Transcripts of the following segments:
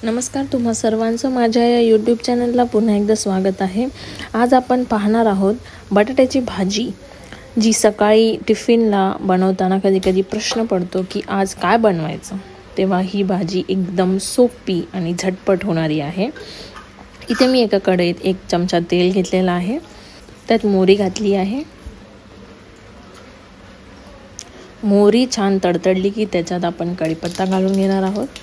नमस्कार, तुम्हा सर्वांचं माझ्या या यूट्यूब चॅनलला पुन्हा एकदा स्वागत आहे। आज आपण पाहणार आहोत बटाट्याची भाजी, जी सकाळी टिफिनला बनवताना कधी प्रश्न पडतो की आज काय बनवायचं। तेव्हा ही भाजी एकदम सोपी आणि झटपट होणारी आहे। इथे मी एका कढईत 1 चमचा तेल घेतलेला आहे, त्यात मोहरी घातली आहे। मोहरी छान तडतडली की त्याच्यात आपण कढीपत्ता घालून घेणार आहोत।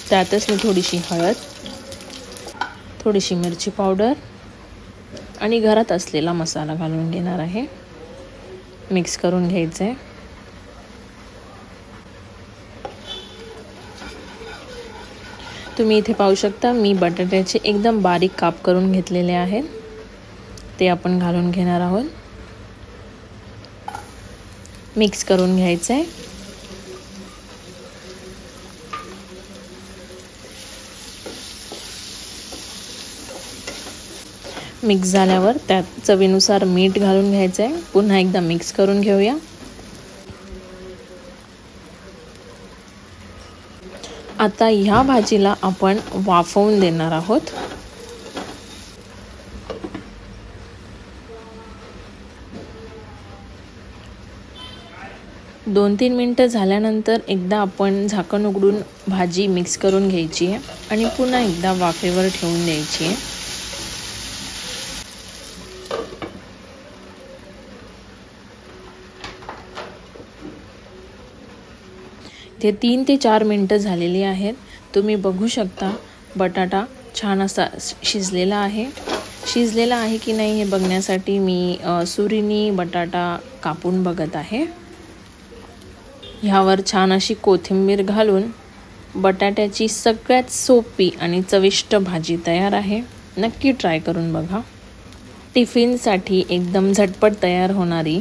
त्यातच मी थोडीशी हळद, थोडीशी मिरची पावडर आणि घरात असलेला मसाला घालून घेणार आहे। मिक्स करून घ्यायचे। तुम्ही इथे पाहू शकता मी बटाट्याचे एकदम बारीक काप करून घेतलेले आहेत, ते आपण घालून घेणार आहोत। मिक्स करून घ्यायचे। मिक्स झाल्यावर त्यात चवीनुसार मीठ घालून घ्यायचे। पुन्हा एकदा मिक्स करून घेऊया। आता ह्या भाजीला आपण वाफवून देणार आहोत। दोन 3 मिनिटं झाल्यानंतर एकदा आपण झाकण उघडून भाजी मिक्स करून घ्यायची आहे आणि पुन्हा एकदा वाफेवर ठेवून द्यायची आहे। ते 3 ते 4 मिनिटं झालेली आहेत। तुम्ही बघू शकता बटाटा छान असा शिजलेला आहे। शिजलेला आहे की नाही हे बघण्यासाठी मी सुरीने बटाटा कापून बघत आहे। ह्यावर छान अशी कोथिंबीर घालून बटाट्याची सगळ्यात सोपी आणि चविष्ट भाजी तयार आहे। नक्की ट्राय करून बघा। टिफिनसाठी एकदम झटपट तयार होणारी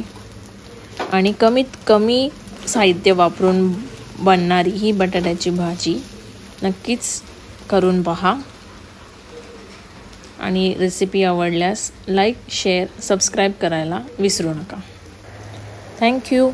आणि कमीत कमी साहित्य वापरून बनणारी ही बटाट्याची भाजी नक्कीच करून पहा आणि रेसिपी आवडल्यास लाईक, शेअर, सबस्क्राइब करायला विसरू नका। Thank you.